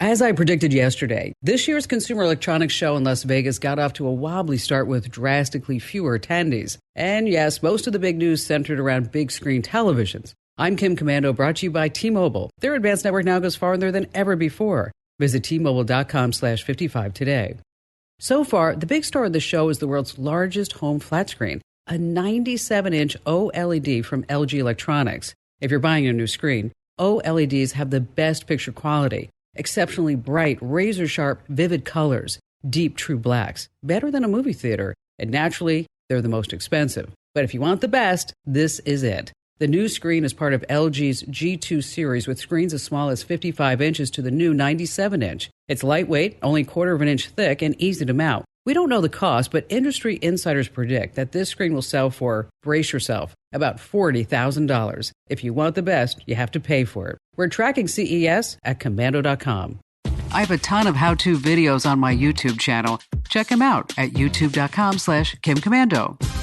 As I predicted yesterday, this year's Consumer Electronics Show in Las Vegas got off to a wobbly start with drastically fewer attendees. And yes, most of the big news centered around big screen televisions. I'm Kim Komando, brought to you by T-Mobile. Their advanced network now goes farther than ever before. Visit T-Mobile.com/55 today. So far, the big star of the show is the world's largest home flat screen, a 97-inch OLED from LG Electronics. If you're buying a new screen, OLEDs have the best picture quality. Exceptionally bright, razor-sharp, vivid colors, deep, true blacks, better than a movie theater, and naturally, they're the most expensive. But if you want the best, this is it. The new screen is part of LG's G2 series with screens as small as 55 inches to the new 97-inch. It's lightweight, only 1/4 of an inch thick, and easy to mount. We don't know the cost, but industry insiders predict that this screen will sell for, brace yourself, about $40,000. If you want the best, you have to pay for it. We're tracking CES at Komando.com. I have a ton of how-to videos on my YouTube channel. Check them out at youtube.com/KimKomando.